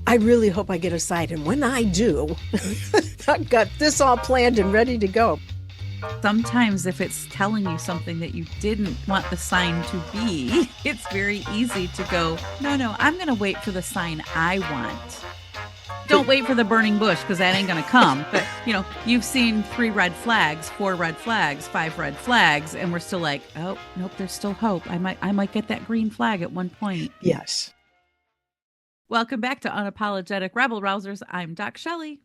I really hope I get a side. And when I do, I've got this all planned and ready to go. Sometimes, if it's telling you something that you didn't want the sign to be, it's very easy to go, no, no, I'm going to wait for the sign I want. Don't wait for the burning bush because that ain't going to come. But, you've seen 3 red flags, 4 red flags, 5 red flags, and we're still like, oh, nope, there's still hope. I might get that green flag at one point. Yes. Welcome back to Unapologetic Rabble-Rousers. I'm Doc Shelley.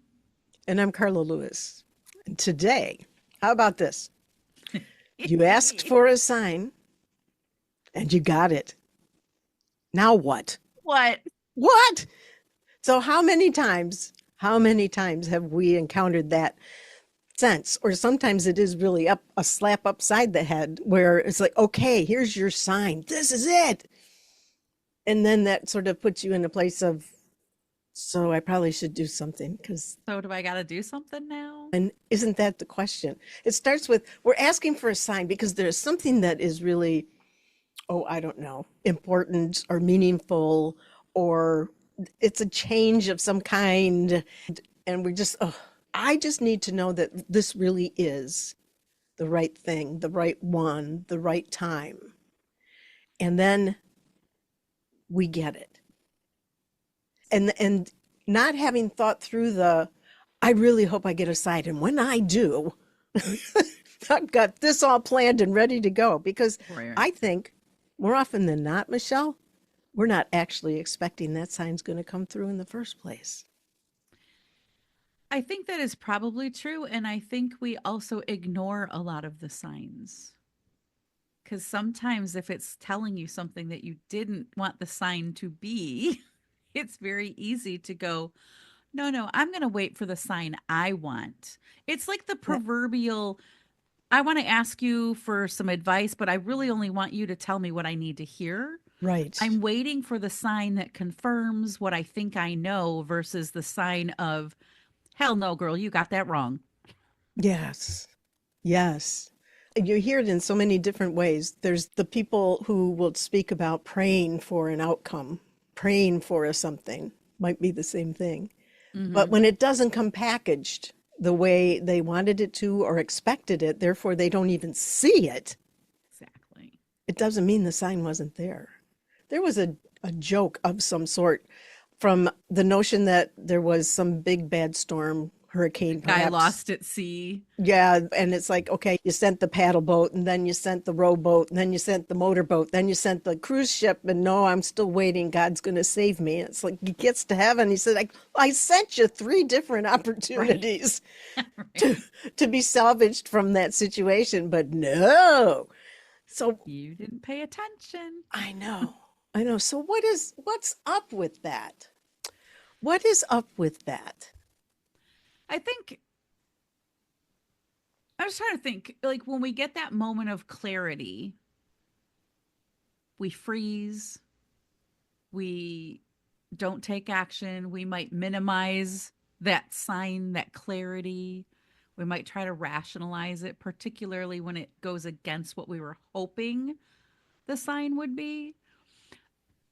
And I'm Carla Lewis. And today, how about this? You asked for a sign and you got it. Now what? What? What? So how many times have we encountered that sense? Or sometimes it is really a slap upside the head where it's like, okay, here's your sign. This is it. And then that sort of puts you in a place of, so I probably should do something because. So do I got to do something now? And isn't that the question? It starts with, we're asking for a sign because there's something that is really, I don't know, important or meaningful, or it's a change of some kind. And I just need to know that this really is the right thing, the right one, the right time. And then we get it. And not having thought through I really hope I get a side. And when I do, I've got this all planned and ready to go. Because Right. I think more often than not, Michelle, we're not actually expecting that sign's going to come through in the first place. I think that is probably true. And I think we also ignore a lot of the signs. Because sometimes, if it's telling you something that you didn't want the sign to be, it's very easy to go, no, no, I'm going to wait for the sign I want. It's like the That- proverbial, I want to ask you for some advice, but I really only want you to tell me what I need to hear. right. I'm waiting for the sign that confirms what I think I know versus the sign of, hell no, girl, you got that wrong. Yes. Yes. You hear it in so many different ways. There's the people who will speak about praying for an outcome, praying for a something, might be the same thing. But Hmm. when it doesn't come packaged the way they wanted it to or expected it, therefore they don't even see it, Exactly. it doesn't mean the sign wasn't there. There was a joke of some sort from the notion that there was some big bad storm, hurricane Guy perhaps. lost at sea. Yeah, and it's like, okay, you sent the paddle boat, and then you sent the rowboat, and then you sent the motorboat, then you sent the cruise ship, and no, I'm still waiting. God's going to save me. It's like he gets to heaven. He said, I sent you 3 different Right. opportunities to Right. to be salvaged from that situation, but no. So You didn't pay attention. I know, I know. So what's up with that? What is up with that? I think I was trying to think, like, when we get that moment of clarity, we freeze, we don't take action, we might minimize that sign, that clarity. We might try to rationalize it, particularly when it goes against what we were hoping the sign would be.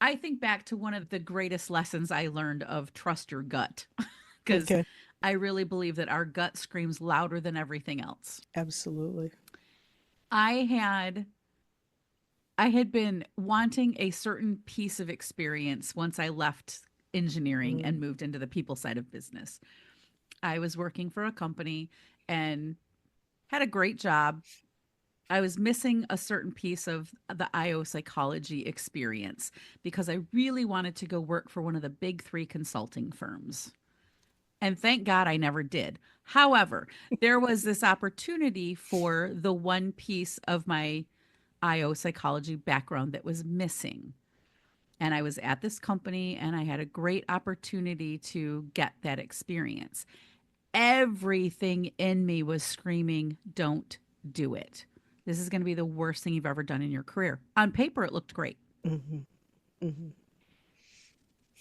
I think back to one of the greatest lessons I learned of trust your gut, because Okay, I really believe that our gut screams louder than everything else. absolutely. I had I had been wanting a certain piece of experience once I left engineering Mm, and moved into the people side of business. I was working for a company and had a great job. I was missing a certain piece of the IO psychology experience because I really wanted to go work for one of the big 3 consulting firms. And thank God I never did. However, there was this opportunity for the one piece of my IO psychology background that was missing. And I was at this company and I had a great opportunity to get that experience. Everything in me was screaming, don't do it. This is going to be the worst thing you've ever done in your career. On paper, it looked great. mhm, mhm.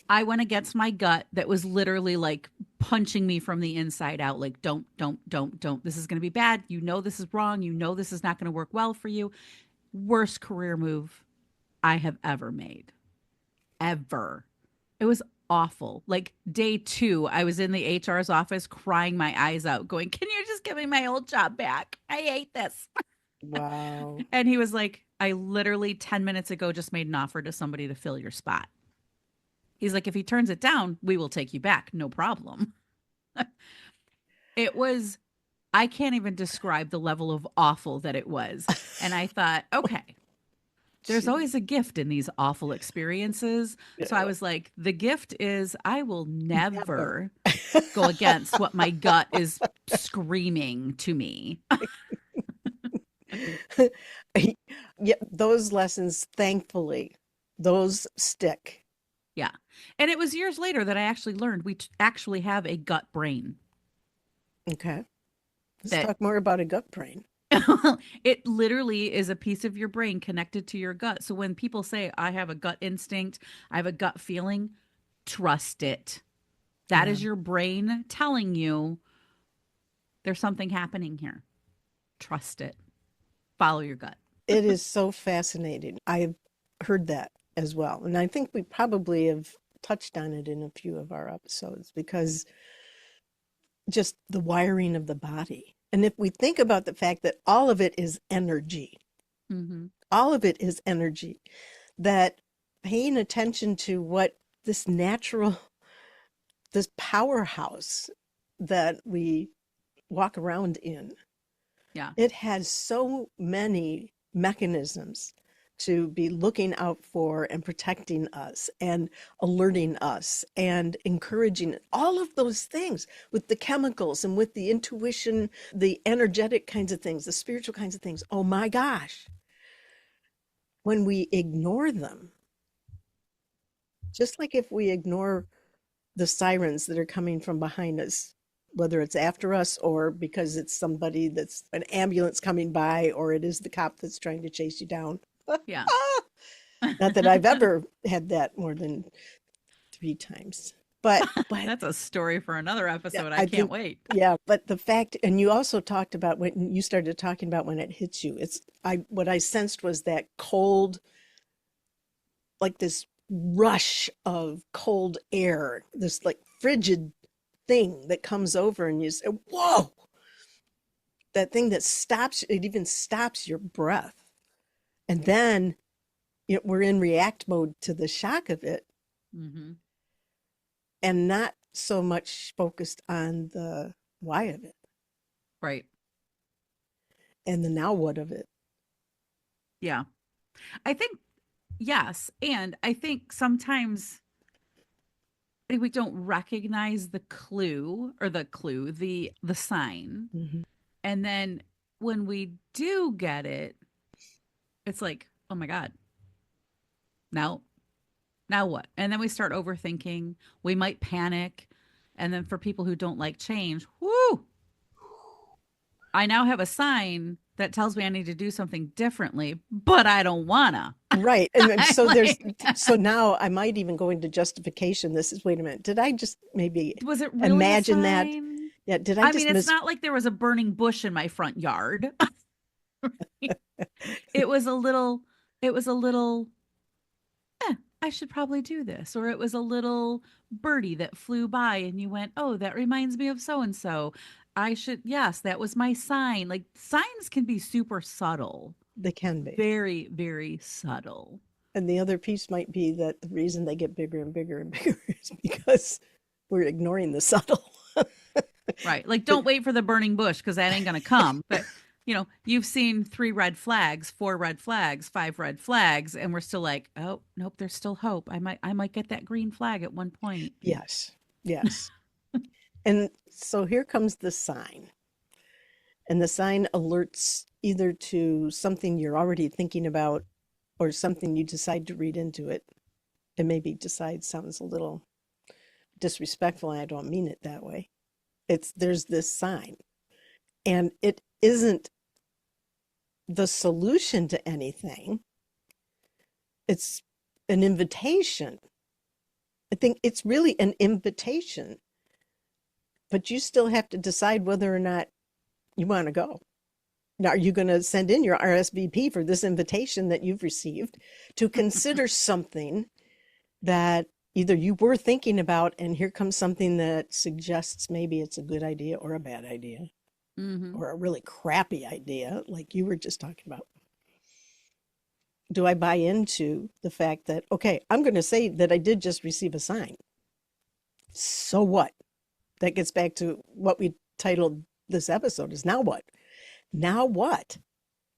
I went against my gut that was literally like punching me from the inside out, like, don't. This is going to be bad. You know, this is wrong. You know, this is not going to work well for you. Worst career move I have ever made. Ever. It was awful. Like day 2, I was in the HR's office crying my eyes out, going, "Can you just give me my old job back? I hate this." Wow. And he was like, "I literally 10 minutes ago just made an offer to somebody to fill your spot." He's like, "If he turns it down, we will take you back. No problem." It was, I can't even describe the level of awful that it was. And I thought, okay, there's Gee, always a gift in these awful experiences. So I yeah, was like, the gift is I will never. never go against what my gut is screaming to me. Yeah, those lessons, thankfully, those stick. Yeah. And it was years later that I actually learned actually have a gut brain Okay. Let's that talk more about a gut brain. it literally is a piece of your brain connected to your gut. So when people say, I have a gut instinct, I have a gut feeling, trust it. That Yeah. is your brain telling you there's something happening here. Trust it. Follow your gut. It is so fascinating. I've heard that as well. And I think we probably have touched on it in a few of our episodes because just the wiring of the body. And if we think about the fact that all of it is energy, Mm-hmm. all of it is energy, that paying attention to what this natural, this powerhouse that we walk around in, Yeah. it has so many mechanisms to be looking out for and protecting us and alerting us and encouraging all of those things with the chemicals and with the intuition, the energetic kinds of things, the spiritual kinds of things. Oh my gosh. When we ignore them, just like if we ignore the sirens that are coming from behind us, whether it's after us or because it's somebody that's an ambulance coming by or it is the cop that's trying to chase you down. Yeah. Not that I've ever had that more than 3 times. But That's a story for another yeah, episode. I I can't think wait. yeah, but the fact and you also talked about when you started talking about when it hits you. It's I what I sensed was that cold, like this rush of cold air, this like frigid thing that comes over and you say, whoa, that thing that stops, it even stops your breath. And then we're in react mode to the shock of it Mm-hmm. and not so much focused on the why of it Right. and the now what of it. Yeah. I think, yes. And I think sometimes we don't recognize the clue or the sign. Mm-hmm. And then when we do get it, it's like, oh my God, now, now what? And then we start overthinking. We might panic. And then for people who don't like change, whoo, I now have a sign that tells me I need to do something differently, but I don't wanna. Right. And I'm so there's, like, so now I might even go into justification. This is, wait a minute, did I just maybe was it really a imagine that? sign? Yeah. Did I I mean, just it's miss? not like there was a burning bush in my front yard. It was a little, it was a little, I should probably do this. Or it was a little birdie that flew by and you went, oh, that reminds me of so and so. I should, yes, that was my sign. Like signs can be super subtle, They can be. very, very subtle. And the other piece might be that the reason they get bigger and bigger and bigger is because we're ignoring the subtle. Right. Like, don't wait for the burning bush because that ain't going to come. But, you've seen 3 red flags, 4 red flags, 5 red flags, and we're still like, oh, nope, there's still hope. I might get that green flag at one point. Yes. Yes. And so here comes the sign. And the sign alerts either to something you're already thinking about or something you decide to read into it. And maybe decide sounds a little disrespectful, and I don't mean it that way. There's this sign. And it isn't the solution to anything. It's an invitation. I think it's really an invitation, but you still have to decide whether or not you want to go. Now, are you going to send in your RSVP for this invitation that you've received to consider something that either you were thinking about, and here comes something that suggests maybe it's a good idea or a bad idea Hmm. or a really crappy idea, like you were just talking about. Do I buy into the fact that, okay, I'm going to say that I did just receive a sign? So what? That gets back to what we titled this episode is now what? Now what?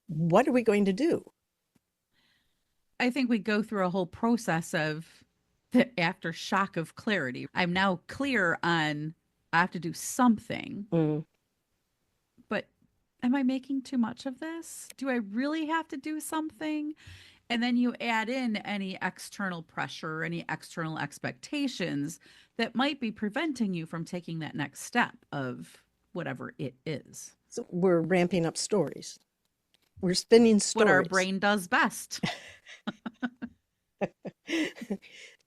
What are we going to do? I think we go through a whole process of the aftershock of clarity. I'm now clear on I have to do something, Mm. but am I making too much of this? Do I really have to do something? And then you add in any external pressure, any external expectations that might be preventing you from taking that next step of whatever it is. So we're ramping up stories. We're spinning What our stories. brain does best.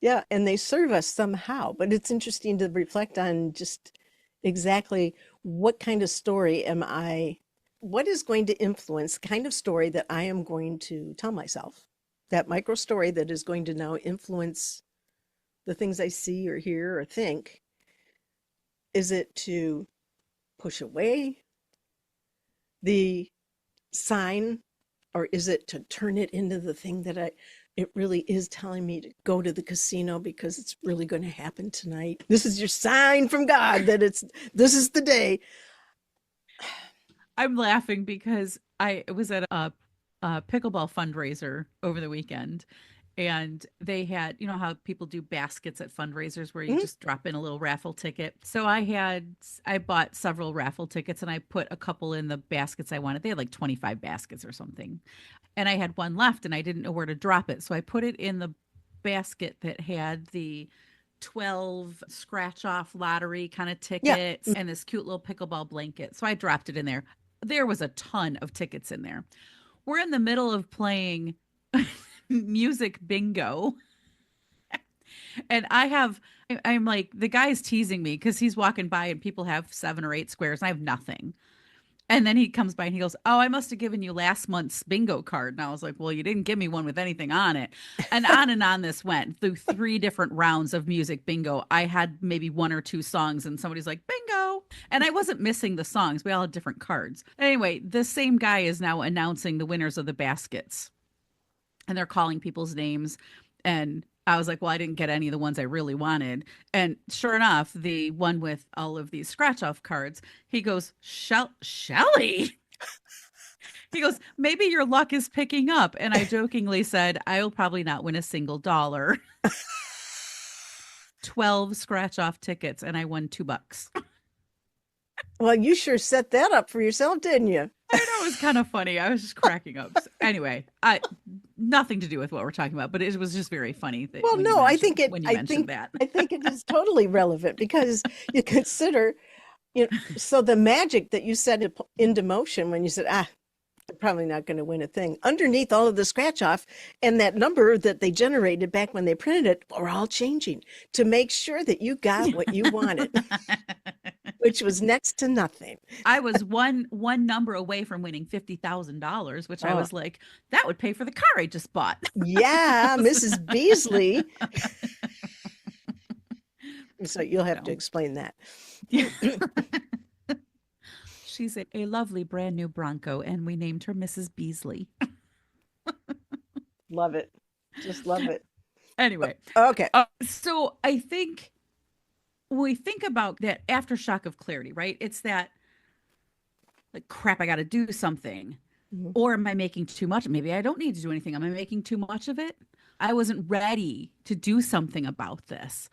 Yeah, and they serve us somehow, but it's interesting to reflect on just exactly what kind of story am I, what is going to influence the kind of story that I am going to tell myself? That micro story that is going to now influence the things I see or hear or think. Is it to push away the sign, or is it to turn it into the thing that it really is telling me to go to the casino because it's really going to happen tonight? This is your sign from God that this is the day. I'm laughing because I was at a pickleball fundraiser over the weekend, and they had, you know how people do baskets at fundraisers where you Mhm. just drop in a little raffle ticket. So I bought several raffle tickets and I put a couple in the baskets I wanted. They had like 25 baskets or something. And I had one left and I didn't know where to drop it. So I put it in the basket that had the 12 scratch off lottery kind of Yeah. tickets and this cute little pickleball blanket. So I dropped it in there. There was a ton of tickets in there. We're in the middle of playing music bingo, and I'm like, the guy's teasing me because he's walking by and people have 7 or 8 squares and I have nothing. And then he comes by and he goes, "Oh, I must have given you last month's bingo card." And I was like, "Well, you didn't give me one with anything on it." And on this went through 3 different rounds of music bingo. I had maybe 1 or 2 songs, and somebody's like, "Bingo." And I wasn't missing the songs. We all had different cards. Anyway, the same guy is now announcing the winners of the baskets, and they're calling people's names. And I was like, well, I didn't get any of the ones I really wanted. And sure enough, the one with all of these scratch off cards, he goes, Shelly. He goes, maybe your luck is picking up. And I jokingly said, I'll probably not win a single dollar. 12 scratch off tickets, and I won $2. Well, you sure set that up for yourself, didn't you? I know, it was kind of funny. I was just cracking up. So anyway, I nothing to do with what we're talking about, but it was just very funny that Well, no, when you mentioned that. I think it is totally relevant because you consider, so the magic that you set into motion when you said, I'm probably not going to win a thing. Underneath all of the scratch off and that number that they generated back when they printed it are all changing to make sure that you got what you wanted, which was next to nothing. I was one number away from winning $50,000, which I Oh, was like, that would pay for the car I just bought. yeah, Mrs. Beasley. So you'll have to So, explain that. yeah. She's a lovely brand new Bronco, and we named her Mrs. Beasley. Love it. Just love it. Anyway, Okay. so I think when we think about that aftershock of clarity, right? It's that, like, crap, I got to do something. Mhm. Or am I making too much? Maybe I don't need to do anything. Am I making too much of it? I wasn't ready to do something about this.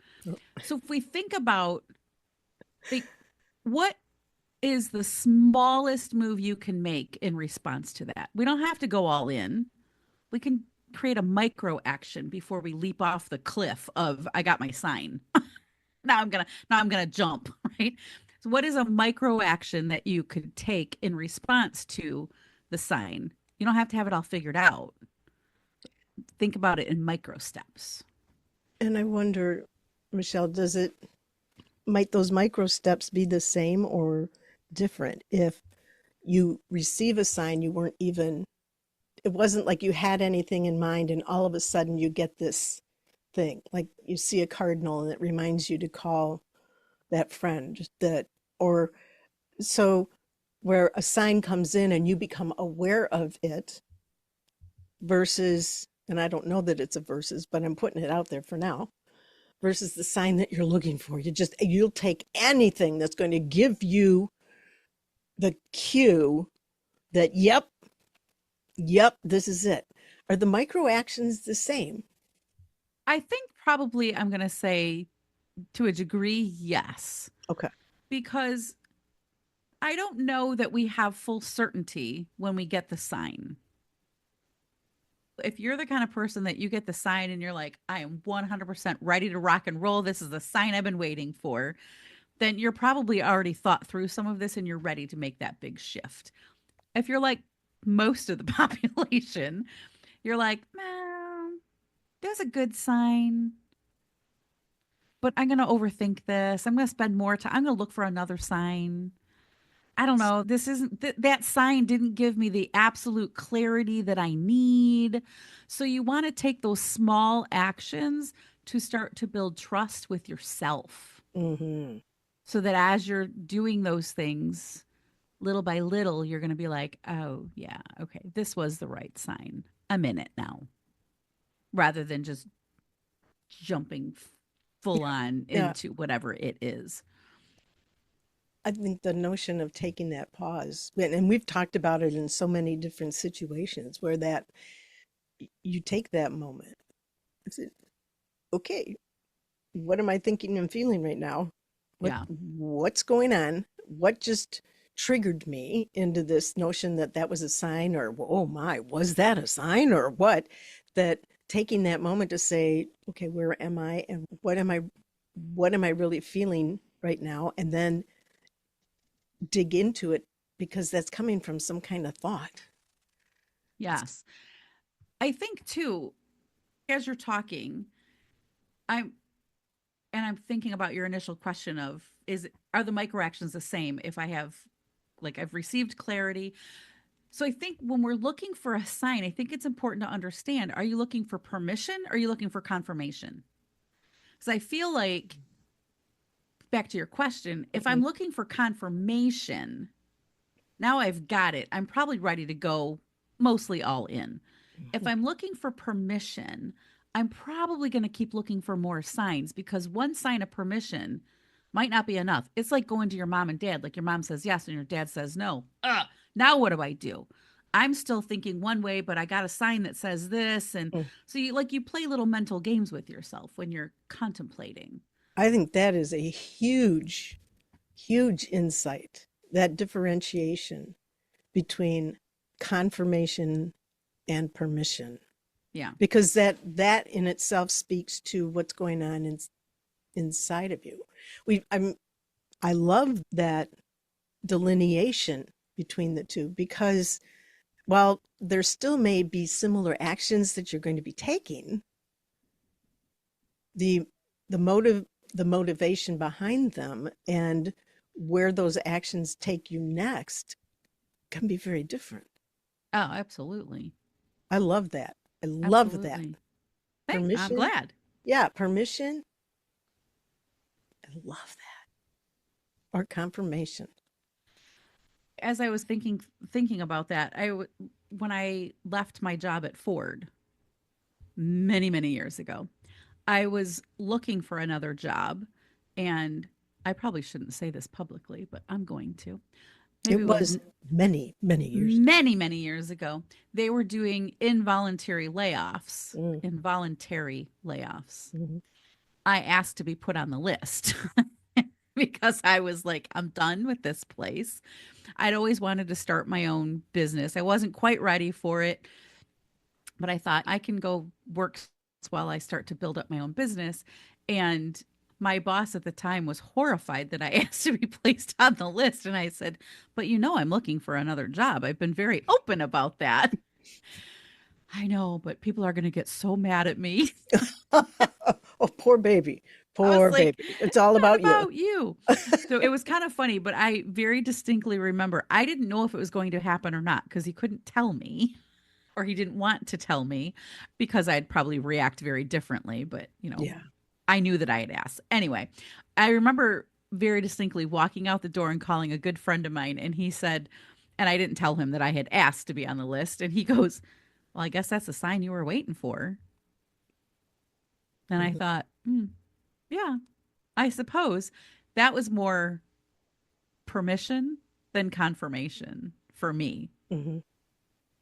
So if we think about, like, what is the smallest move you can make in response to that? We don't have to go all in. We can create a micro action before we leap off the cliff of I got my sign. Now I'm gonna jump, right? So what is a micro action that you could take in response to the sign? You don't have to have it all figured out. Think about it in micro steps. And I wonder, Michelle, might those micro steps be the same or different if you receive a sign you weren't even, it wasn't like you had anything in mind and all of a sudden you get this thing. Like you see a cardinal and it reminds you to call that friend that, or so where a sign comes in and you become aware of it versus, and I don't know that it's a versus, but I'm putting it out there for now, versus the sign that you're looking for. You'll take anything that's going to give you the cue that, yep, this is it. Are the micro actions the same? I think probably I'm going to say to a degree, yes, Okay. because I don't know that we have full certainty when we get the sign. If you're the kind of person that you get the sign and you're like, I am 100% ready to rock and roll, this is the sign I've been waiting for, then you're probably already thought through some of this and you're ready to make that big shift. If you're like most of the population, you're like, man, there's a good sign, but I'm going to overthink this. I'm going to spend more time. I'm going to look for another sign. I don't know. This isn't that sign didn't give me the absolute clarity that I need. So you want to take those small actions to start to build trust with yourself. Mm-hmm. So that as you're doing those things, little by little, you're going to be like, oh, yeah, okay, this was the right sign. I'm in it now, rather than just jumping full on Yeah. into whatever it is. I think the notion of taking that pause, and we've talked about it in so many different situations where that you take that moment. It's, okay, what am I thinking and feeling right now? Yeah. What's going on? What just triggered me into this notion that that was a sign, or oh my, was that a sign or what? That taking that moment to say, okay, where am I and what am I really feeling right now? And then dig into it because that's coming from some kind of thought. Yes. I think too, as you're talking, I'm I'm thinking about your initial question of are the micro actions the same if I have like I've received clarity. So I think when we're looking for a sign, I think it's important to understand, are you looking for permission or are you looking for confirmation? Because I feel like, back to your question, if Mhm. I'm looking for confirmation, now I've got it. I'm probably ready to go mostly all in. If I'm looking for permission, I'm probably going to keep looking for more signs because one sign of permission might not be enough. It's like going to your mom and dad. Like your mom says yes and your dad says no. Now what do I do? I'm still thinking one way, but I got a sign that says this. And Mhm. so you play little mental games with yourself when you're contemplating. I think that is a huge insight, that differentiation between confirmation and permission, Yeah. because that in itself speaks to what's going on inside of you. I love that delineation between the two because while there still may be similar actions that you're going to be taking, the motive, the motivation behind them and where those actions take you next can be very different. Oh, absolutely. I love that. I love that. Absolutely. Hey, I'm Permission. glad. Yeah, permission. I love that. Or confirmation. As I was thinking about that, when I left my job at Ford many years ago, I was looking for another job, and I probably shouldn't say this publicly, but I'm going to. Maybe It it was was many years many years ago. They were doing ago. involuntary layoffs. Mhm. I asked to be put on the list because I was like, I'm done with this place. I'd always wanted to start my own business. I wasn't quite ready for it, but I thought I can go work while I start to build up my own business. And my boss at the time was horrified that I asked to be placed on the list. And I said, but I'm looking for another job. I've been very open about that. I know, but people are going to get so mad at me. Oh, poor baby. I was Poor like, baby. It's all not about you. about you. So it was kind of funny, but I very distinctly remember I didn't know if it was going to happen or not because he couldn't tell me. or he didn't want to tell me because I'd probably react very differently. But, Yeah. I knew that I had asked. Anyway, I remember very distinctly walking out the door and calling a good friend of mine. And he said, and I didn't tell him that I had asked to be on the list. And he goes, well, I guess that's the sign you were waiting for. And I Hmm. thought, yeah, I suppose that was more permission than confirmation for me, Hmm.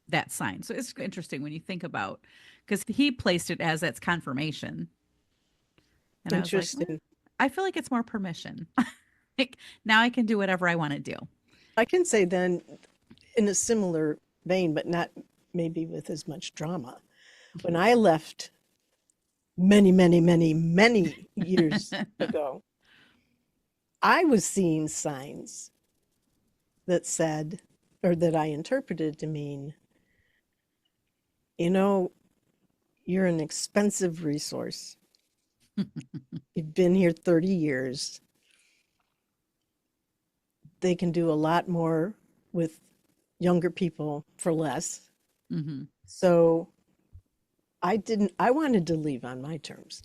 that sign. So it's interesting when you think about, because he placed it as that's confirmation. And I was like, well, Interesting. I feel like it's more permission. Like, now I can do whatever I want to do. I can say then, in a similar vein, but not maybe with as much drama. When I left many, many, many, many years ago, I was seeing signs that said, or that I interpreted to mean, you know, you're an expensive resource. You've been here 30 years. They can do a lot more with younger people for less. Hmm. So I wanted to leave on my terms.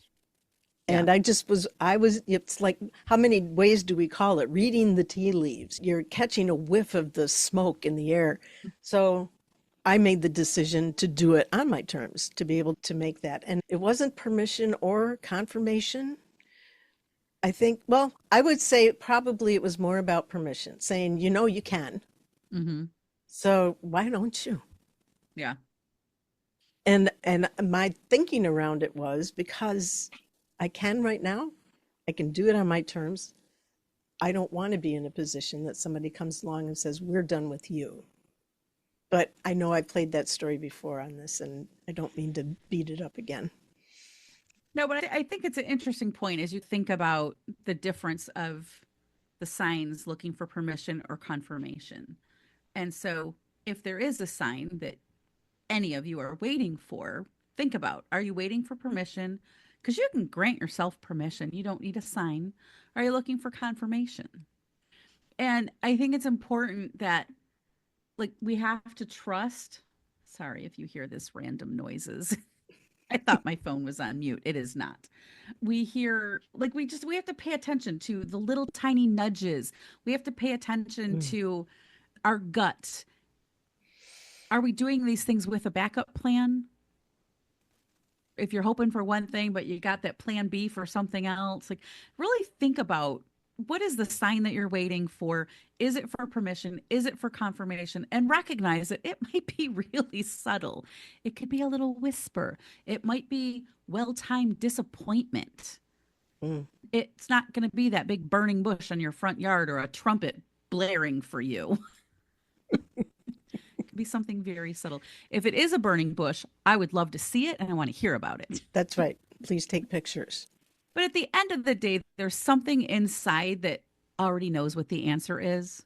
Yeah. And it's like, how many ways do we call it? Reading the tea leaves. You're catching a whiff of the smoke in the air. So I made the decision to do it on my terms, to be able to make that. And it wasn't permission or confirmation. I think, well, I would say probably it was more about permission, saying, you can. Hmm. So why don't you? Yeah. And my thinking around it was because I can right now, I can do it on my terms. I don't want to be in a position that somebody comes along and says, we're done with you. But I know I've played that story before on this, and I don't mean to beat it up again. No, but I think it's an interesting point as you think about the difference of the signs looking for permission or confirmation. And so, if there is a sign that any of you are waiting for, think about, are you waiting for permission? Because you can grant yourself permission. You don't need a sign. Are you looking for confirmation? And I think it's important that, like, we have to trust. Sorry if you hear this random noises. I thought my phone was on mute. It is not. We hear, like, we have to pay attention to the little tiny nudges. We have to pay attention Mm. to our gut. Are we doing these things with a backup plan? If you're hoping for one thing, but you got that plan B for something else, like, really think about, what is the sign that you're waiting for? Is it for permission? Is it for confirmation? And recognize that it might be really subtle. It could be a little whisper. It might be well timed disappointment. Mm. It's not going to be that big burning bush on your front yard or a trumpet blaring for you. It could be something very subtle. If it is a burning bush, I would love to see it and I want to hear about it. That's right. Please take pictures. But at the end of the day, there's something inside that already knows what the answer is.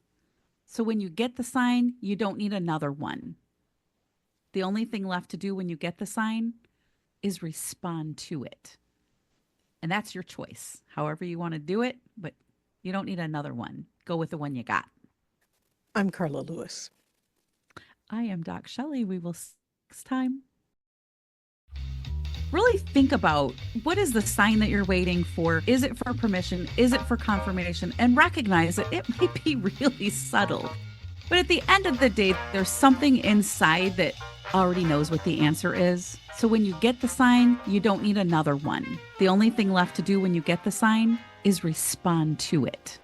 So when you get the sign, you don't need another one. The only thing left to do when you get the sign is respond to it. And that's your choice, however you want to do it, but you don't need another one. Go with the one you got. I'm Carla Lewis. I am Doc Shelley. We will see you next time. Really think about, what is the sign that you're waiting for? Is it for permission? Is it for confirmation? And recognize that it might be really subtle. But at the end of the day, there's something inside that already knows what the answer is. So when you get the sign, you don't need another one. The only thing left to do when you get the sign is respond to it.